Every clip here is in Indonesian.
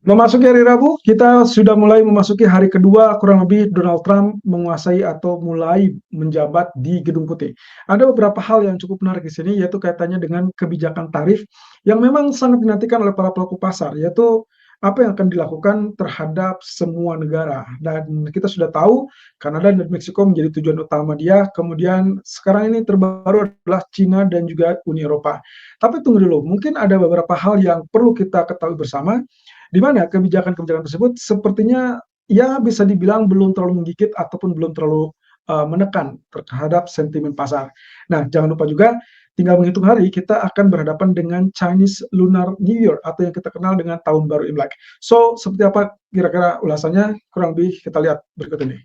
Memasuki hari Rabu, kita sudah mulai memasuki hari kedua kurang lebih Donald Trump menguasai atau mulai menjabat di Gedung Putih. Ada beberapa hal yang cukup menarik di sini, yaitu kaitannya dengan kebijakan tarif yang memang sangat dinantikan oleh para pelaku pasar, yaitu apa yang akan dilakukan terhadap semua negara. Dan kita sudah tahu Kanada dan Meksiko menjadi tujuan utama dia. Kemudian sekarang ini terbaru adalah Cina dan juga Uni Eropa. Tapi tunggu dulu, mungkin ada beberapa hal yang perlu kita ketahui bersama di mana kebijakan-kebijakan tersebut sepertinya ya bisa dibilang belum terlalu menggigit ataupun belum terlalu, menekan terhadap sentimen pasar. Nah, jangan lupa juga tinggal menghitung hari kita akan berhadapan dengan Chinese Lunar New Year atau yang kita kenal dengan Tahun Baru Imlek. So, seperti apa kira-kira ulasannya? Kurang lebih kita lihat berikut ini.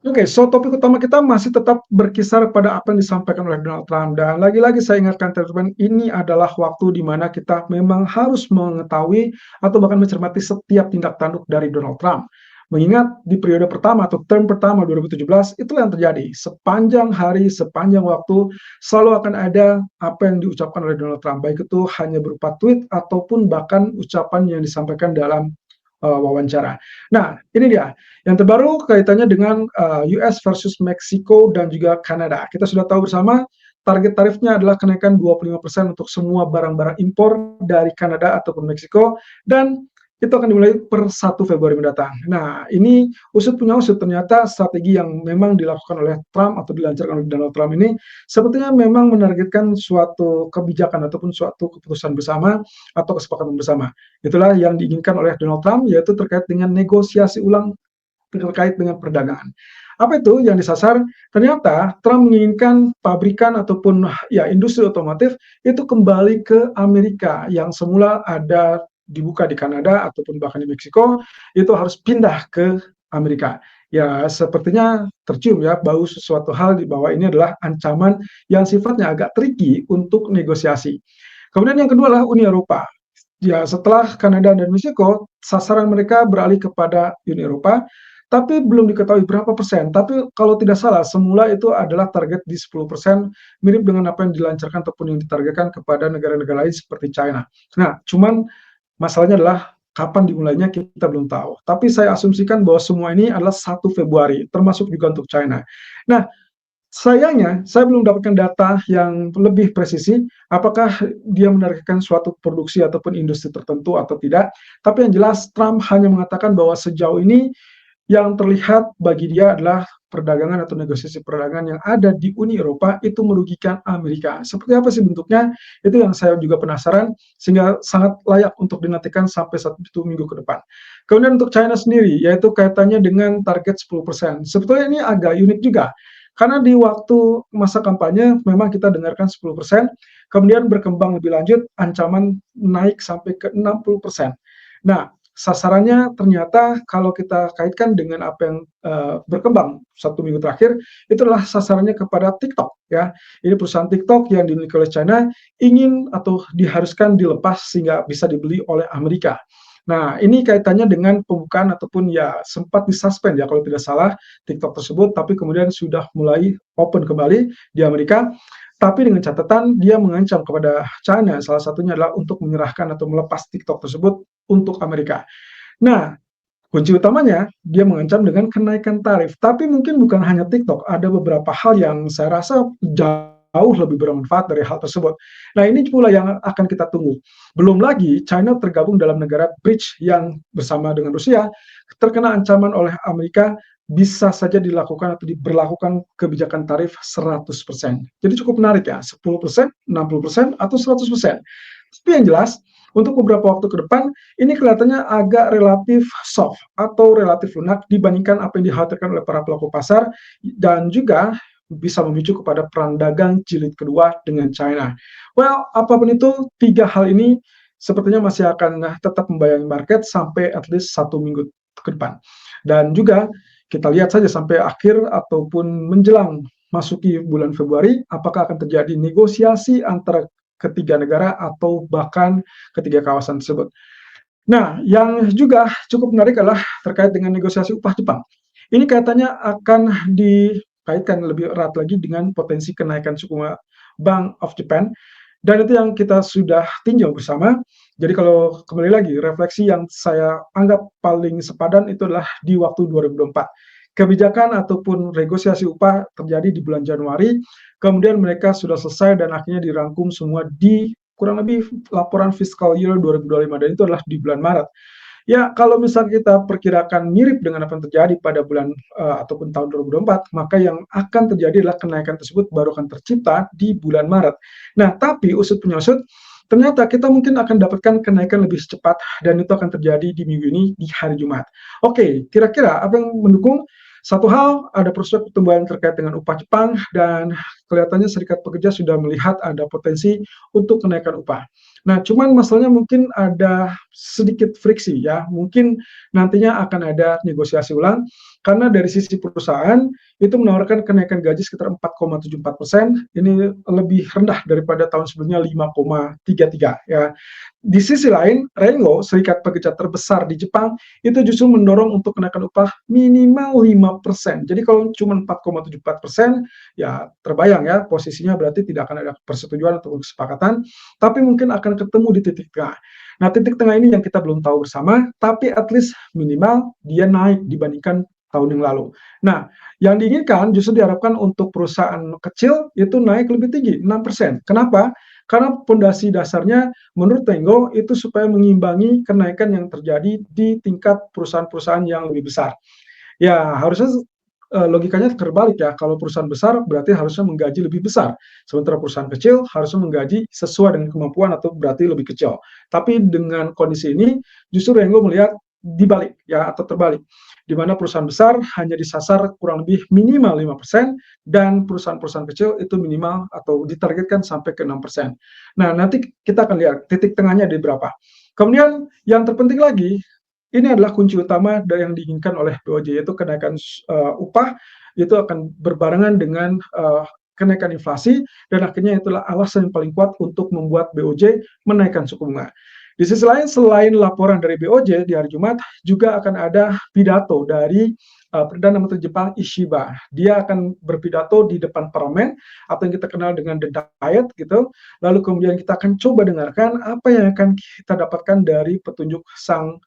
Oke, so topik utama kita masih tetap berkisar pada apa yang disampaikan oleh Donald Trump dan lagi-lagi saya ingatkan teman-teman, ini adalah waktu di mana kita memang harus mengetahui atau bahkan mencermati setiap tindak tanduk dari Donald Trump. Mengingat di periode pertama atau term pertama 2017, itulah yang terjadi. Sepanjang hari, sepanjang waktu, selalu akan ada apa yang diucapkan oleh Donald Trump, baik itu hanya berupa tweet ataupun bahkan ucapan yang disampaikan dalam wawancara. Nah, ini dia. Yang terbaru kaitannya dengan US versus Meksiko dan juga Kanada. Kita sudah tahu bersama target tarifnya adalah kenaikan 25% untuk semua barang-barang impor dari Kanada ataupun Meksiko dan itu akan dimulai per 1 Februari mendatang. Nah, ini usut punya usut ternyata strategi yang memang dilakukan oleh Trump atau dilancarkan oleh Donald Trump ini sepertinya memang menargetkan suatu kebijakan ataupun suatu keputusan bersama atau kesepakatan bersama. Itulah yang diinginkan oleh Donald Trump, yaitu terkait dengan negosiasi ulang terkait dengan perdagangan. Apa itu yang disasar? Ternyata Trump menginginkan pabrikan ataupun ya industri otomotif itu kembali ke Amerika yang semula ada dibuka di Kanada ataupun bahkan di Meksiko, itu harus pindah ke Amerika. Ya, sepertinya tercium ya bau sesuatu hal di bawah ini adalah ancaman yang sifatnya agak tricky untuk negosiasi. Kemudian yang kedua adalah Uni Eropa. Ya, setelah Kanada dan Meksiko, sasaran mereka beralih kepada Uni Eropa, tapi belum diketahui berapa persen. Tapi kalau tidak salah, semula itu adalah target di 10%, mirip dengan apa yang dilancarkan ataupun yang ditargetkan kepada negara-negara lain seperti China. Nah, cuman masalahnya adalah kapan dimulainya kita belum tahu. Tapi saya asumsikan bahwa semua ini adalah 1 Februari, termasuk juga untuk China. Nah, sayangnya saya belum dapatkan data yang lebih presisi, apakah dia menargetkan suatu produksi ataupun industri tertentu atau tidak. Tapi yang jelas Trump hanya mengatakan bahwa sejauh ini yang terlihat bagi dia adalah perdagangan atau negosiasi perdagangan yang ada di Uni Eropa itu merugikan Amerika. Seperti apa sih bentuknya? Itu yang saya juga penasaran, sehingga sangat layak untuk dinantikan sampai 1 minggu ke depan. Kemudian untuk China sendiri, yaitu kaitannya dengan target 10%. Sebetulnya ini agak unik juga, karena di waktu masa kampanye memang kita dengarkan 10%, kemudian berkembang lebih lanjut, ancaman naik sampai ke 60%. Nah, sasarannya ternyata kalau kita kaitkan dengan apa yang berkembang 1 minggu terakhir, itu adalah sasarannya kepada TikTok ya. Ini perusahaan TikTok yang dimiliki oleh China ingin atau diharuskan dilepas sehingga bisa dibeli oleh Amerika. Nah, ini kaitannya dengan pembukaan ataupun ya sempat disuspend ya kalau tidak salah TikTok tersebut, tapi kemudian sudah mulai open kembali di Amerika. Tapi dengan catatan dia mengancam kepada China, salah satunya adalah untuk menyerahkan atau melepas TikTok tersebut untuk Amerika. Nah, kunci utamanya dia mengancam dengan kenaikan tarif. Tapi mungkin bukan hanya TikTok, ada beberapa hal yang saya rasa jauh lebih bermanfaat dari hal tersebut. Nah, ini pula yang akan kita tunggu. Belum lagi China tergabung dalam negara BRICS yang bersama dengan Rusia terkena ancaman oleh Amerika bisa saja dilakukan atau diberlakukan kebijakan tarif 100%. Jadi cukup menarik ya, 10%, 60%, atau 100%. Tapi yang jelas, untuk beberapa waktu ke depan, ini kelihatannya agak relatif soft atau relatif lunak dibandingkan apa yang dikhawatirkan oleh para pelaku pasar dan juga bisa memicu kepada perang dagang jilid kedua dengan China. Well, apapun itu, tiga hal ini sepertinya masih akan tetap membayangi market sampai at least 1 minggu ke depan. Dan juga kita lihat saja sampai akhir ataupun menjelang masuki bulan Februari, apakah akan terjadi negosiasi antara ketiga negara atau bahkan ketiga kawasan tersebut. Nah, yang juga cukup menarik adalah terkait dengan negosiasi upah Jepang. Ini kaitannya akan dikaitkan lebih erat lagi dengan potensi kenaikan suku bunga Bank of Japan, dan itu yang kita sudah tinjau bersama. Jadi kalau kembali lagi, refleksi yang saya anggap paling sepadan itu adalah di waktu 2024. Kebijakan ataupun negosiasi upah terjadi di bulan Januari, kemudian mereka sudah selesai dan akhirnya dirangkum semua di kurang lebih laporan fiscal year 2025 dan itu adalah di bulan Maret. Ya, kalau misal kita perkirakan mirip dengan apa yang terjadi pada bulan ataupun tahun 2024, maka yang akan terjadi adalah kenaikan tersebut baru akan tercipta di bulan Maret. Nah, tapi usut punya usut, ternyata kita mungkin akan dapatkan kenaikan lebih cepat dan itu akan terjadi di minggu ini di hari Jumat. Oke, kira-kira apa yang mendukung? Satu hal, ada prospek pertumbuhan terkait dengan upah Jepang dan kelihatannya serikat pekerja sudah melihat ada potensi untuk kenaikan upah. Nah, cuman masalahnya mungkin ada sedikit friksi ya, mungkin nantinya akan ada negosiasi ulang, karena dari sisi perusahaan itu menawarkan kenaikan gaji sekitar 4,74%, ini lebih rendah daripada tahun sebelumnya 5,33 ya. Di sisi lain, Rengo, serikat pekerja terbesar di Jepang, itu justru mendorong untuk kenaikan upah minimal 5%. Jadi kalau cuma 4,74%, ya terbayang ya, posisinya berarti tidak akan ada persetujuan atau kesepakatan, tapi mungkin akan ketemu di titik tengah. Nah, titik tengah ini yang kita belum tahu bersama, tapi at least minimal dia naik dibandingkan tahun yang lalu. Nah, yang diinginkan justru diharapkan untuk perusahaan kecil itu naik lebih tinggi, 6%. Kenapa? Karena pondasi dasarnya menurut Tenggo itu supaya mengimbangi kenaikan yang terjadi di tingkat perusahaan-perusahaan yang lebih besar. Ya, harusnya logikanya terbalik ya, kalau perusahaan besar berarti harusnya menggaji lebih besar, sementara perusahaan kecil harusnya menggaji sesuai dengan kemampuan atau berarti lebih kecil. Tapi dengan kondisi ini justru Rengo melihat dibalik ya atau terbalik, di mana perusahaan besar hanya disasar kurang lebih minimal 5% dan perusahaan-perusahaan kecil itu minimal atau ditargetkan sampai ke 6%. Nah, nanti kita akan lihat titik tengahnya di berapa. Kemudian yang terpenting lagi, ini adalah kunci utama yang diinginkan oleh BOJ, yaitu kenaikan upah itu akan berbarengan dengan kenaikan inflasi dan akhirnya itulah alasan yang paling kuat untuk membuat BOJ menaikkan suku bunga. Di sisi lain, selain laporan dari BOJ di hari Jumat, juga akan ada pidato dari Perdana Menteri Jepang Ishiba. Dia akan berpidato di depan parlemen atau yang kita kenal dengan The Diet gitu. Lalu kemudian kita akan coba dengarkan apa yang akan kita dapatkan dari petunjuk sang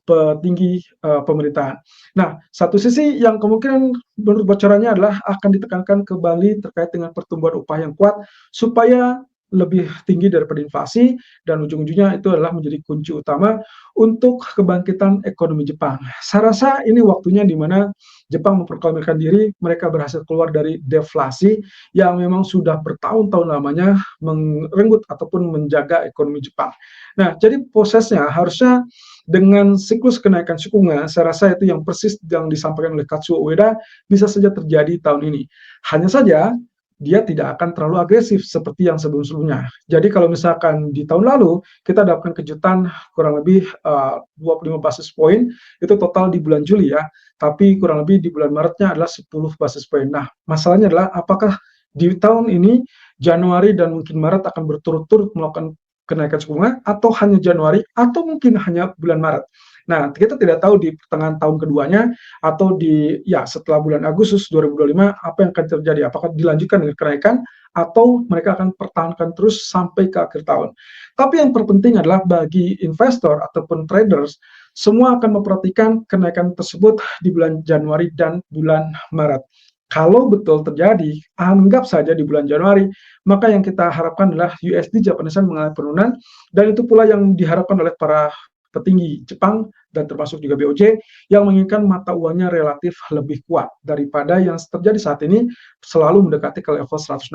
petinggi pemerintahan. Nah, satu sisi yang kemungkinan menurut bocorannya adalah akan ditekankan kembali terkait dengan pertumbuhan upah yang kuat supaya lebih tinggi daripada inflasi dan ujung-ujungnya itu adalah menjadi kunci utama untuk kebangkitan ekonomi Jepang. Saya rasa ini waktunya di mana Jepang memproklamirkan diri, mereka berhasil keluar dari deflasi yang memang sudah bertahun-tahun lamanya merenggut ataupun menjaga ekonomi Jepang. Nah, jadi prosesnya harusnya dengan siklus kenaikan suku bunga, saya rasa itu yang persis yang disampaikan oleh Katsuo Ueda bisa saja terjadi tahun ini. Hanya saja dia tidak akan terlalu agresif seperti yang sebelum-sebelumnya. Jadi kalau misalkan di tahun lalu kita dapatkan kejutan kurang lebih 25 basis point itu total di bulan Juli ya, tapi kurang lebih di bulan Maretnya adalah 10 basis point. Nah, masalahnya adalah apakah di tahun ini Januari dan mungkin Maret akan berturut-turut melakukan kenaikan suku bunga atau hanya Januari atau mungkin hanya bulan Maret. Nah, kita tidak tahu di pertengahan tahun keduanya atau di ya setelah bulan Agustus 2025 apa yang akan terjadi. Apakah dilanjutkan dengan kenaikan atau mereka akan pertahankan terus sampai ke akhir tahun. Tapi yang terpenting adalah bagi investor ataupun traders semua akan memperhatikan kenaikan tersebut di bulan Januari dan bulan Maret. Kalau betul terjadi, anggap saja di bulan Januari, maka yang kita harapkan adalah USD Japanese Yen mengalami penurunan dan itu pula yang diharapkan oleh para petinggi Jepang dan termasuk juga BOJ yang menginginkan mata uangnya relatif lebih kuat daripada yang terjadi saat ini selalu mendekati ke level 160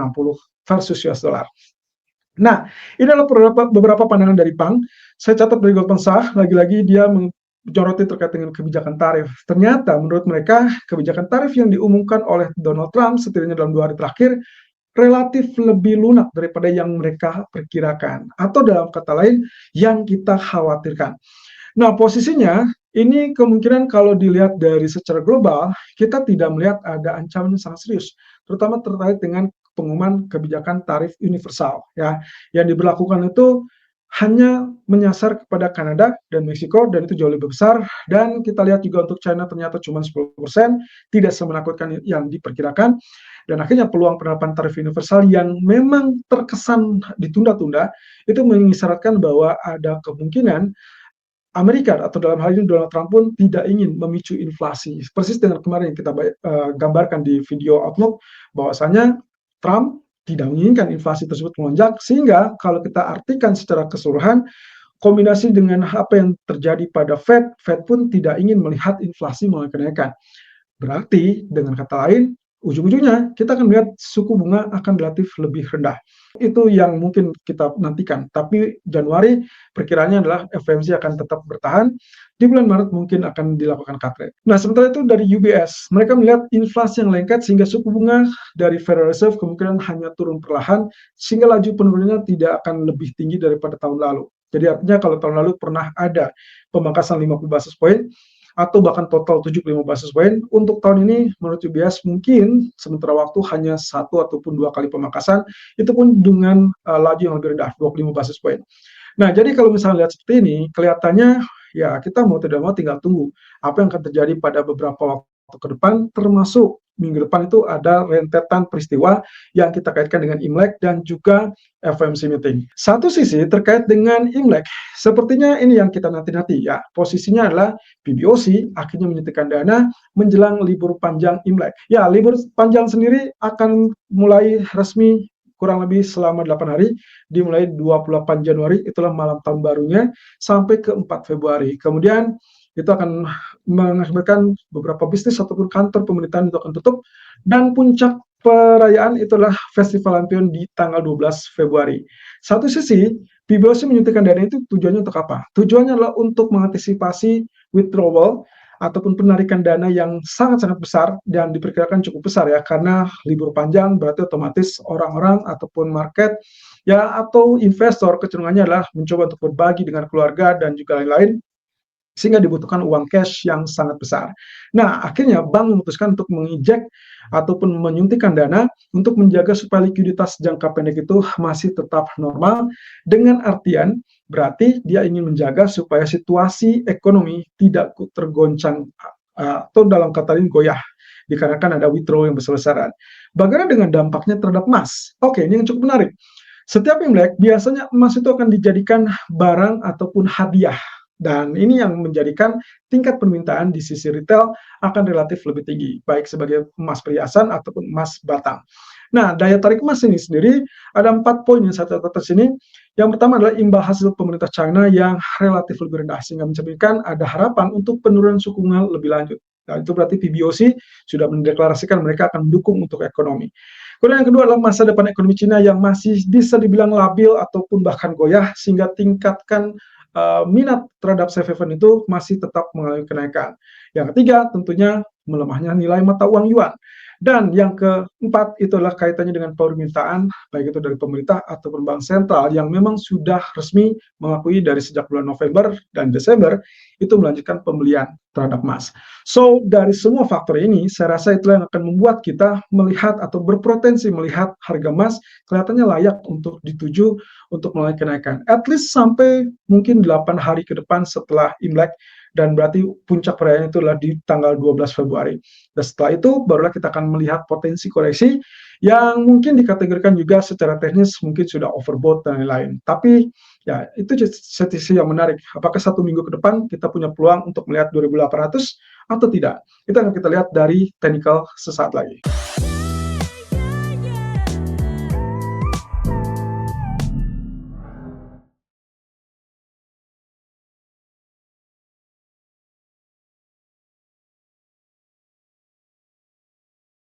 versus US dollar. Nah, ini adalah beberapa pandangan dari Pang. Saya catat dari Goldman Sachs, lagi-lagi dia menyoroti terkait dengan kebijakan tarif. Ternyata menurut mereka kebijakan tarif yang diumumkan oleh Donald Trump setidaknya dalam 2 hari terakhir relatif lebih lunak daripada yang mereka perkirakan atau dalam kata lain yang kita khawatirkan. Nah, posisinya ini kemungkinan kalau dilihat dari secara global kita tidak melihat ada ancaman yang sangat serius, terutama terkait dengan pengumuman kebijakan tarif universal ya yang diberlakukan itu hanya menyasar kepada Kanada dan Meksiko dan itu jauh lebih besar, dan kita lihat juga untuk China ternyata cuma 10%, tidak semenakutkan yang diperkirakan, dan akhirnya peluang penerapan tarif universal yang memang terkesan ditunda-tunda, itu mengisyaratkan bahwa ada kemungkinan Amerika atau dalam hal ini Donald Trump pun tidak ingin memicu inflasi. Persis dengan kemarin yang kita gambarkan di video Outlook, bahwasanya Trump tidak menginginkan inflasi tersebut melonjak, sehingga kalau kita artikan secara keseluruhan, kombinasi dengan apa yang terjadi pada Fed, Fed pun tidak ingin melihat inflasi mulai kenaikan. Berarti dengan kata lain, ujung-ujungnya kita akan melihat suku bunga akan relatif lebih rendah. Itu yang mungkin kita nantikan. Tapi Januari perkiraannya adalah FOMC akan tetap bertahan. Di bulan Maret mungkin akan dilakukan cut rate. Nah, sementara itu dari UBS, mereka melihat inflasi yang lengket sehingga suku bunga dari Federal Reserve kemungkinan hanya turun perlahan sehingga laju penurunannya tidak akan lebih tinggi daripada tahun lalu. Jadi artinya kalau tahun lalu pernah ada pemangkasan 50 basis point, atau bahkan total 75 basis point. Untuk tahun ini menurut UBS mungkin sementara waktu hanya 1 ataupun 2 kali pemangkasan, itu pun dengan laju yang lebih rendah, 25 basis point. Nah, jadi kalau misalnya lihat seperti ini, kelihatannya ya kita mau tidak mau tinggal tunggu apa yang akan terjadi pada beberapa waktu ke depan, termasuk minggu depan itu ada rentetan peristiwa yang kita kaitkan dengan Imlek dan juga FOMC meeting. Satu sisi terkait dengan Imlek, sepertinya ini yang kita nanti-nanti ya. Posisinya adalah PBOC akhirnya menyuntikkan dana menjelang libur panjang Imlek. Ya, libur panjang sendiri akan mulai resmi kurang lebih selama 8 hari, dimulai 28 Januari, itulah malam tahun barunya, sampai ke 4 Februari. Kemudian itu akan mengakibatkan beberapa bisnis ataupun kantor pemerintahan itu akan tutup, dan puncak perayaan itulah Festival Lampion di tanggal 12 Februari. Satu sisi, PBOC menyuntikkan dana itu tujuannya untuk apa? Tujuannya adalah untuk mengantisipasi withdrawal ataupun penarikan dana yang sangat-sangat besar dan diperkirakan cukup besar ya, karena libur panjang berarti otomatis orang-orang ataupun market ya atau investor kecenderungannya adalah mencoba untuk berbagi dengan keluarga dan juga lain-lain, sehingga dibutuhkan uang cash yang sangat besar. Nah, akhirnya bank memutuskan untuk menginjek ataupun menyuntikkan dana untuk menjaga supaya likuiditas jangka pendek itu masih tetap normal, dengan artian berarti dia ingin menjaga supaya situasi ekonomi tidak tergoncang atau dalam kata lain goyah dikarenakan ada withdrawal yang besar-besaran. Bagaimana dengan dampaknya terhadap emas? Oke, ini yang cukup menarik. Setiap Imlek biasanya emas itu akan dijadikan barang ataupun hadiah, dan ini yang menjadikan tingkat permintaan di sisi retail akan relatif lebih tinggi, baik sebagai emas perhiasan ataupun emas batang. Nah, daya tarik emas ini sendiri ada 4 poin yang saya catat di sini. Yang pertama adalah imbal hasil pemerintah China yang relatif lebih rendah, sehingga mencerminkan ada harapan untuk penurunan suku bunga lebih lanjut. Nah, itu berarti PBOC sudah mendeklarasikan mereka akan mendukung untuk ekonomi. Kemudian yang kedua adalah masa depan ekonomi Cina yang masih bisa dibilang labil ataupun bahkan goyah, sehingga tingkatkan minat terhadap safe haven itu masih tetap mengalami kenaikan. Yang ketiga tentunya melemahnya nilai mata uang yuan. Dan yang keempat itu adalah kaitannya dengan permintaan, baik itu dari pemerintah ataupun bank sentral yang memang sudah resmi mengakui dari sejak bulan November dan Desember itu melanjutkan pembelian terhadap emas. So, dari semua faktor ini, saya rasa itulah yang akan membuat kita melihat atau berpotensi melihat harga emas kelihatannya layak untuk dituju untuk mulai kenaikan. At least sampai mungkin 8 hari ke depan setelah Imlek, dan berarti puncak perayaan itu adalah di tanggal 12 Februari. Dan setelah itu barulah kita akan melihat potensi koreksi yang mungkin dikategorikan juga secara teknis mungkin sudah overbought dan lain-lain. Tapi ya itu sisi yang menarik. Apakah 1 minggu ke depan kita punya peluang untuk melihat 2.800 atau tidak? Itu akan kita lihat dari technical sesaat lagi.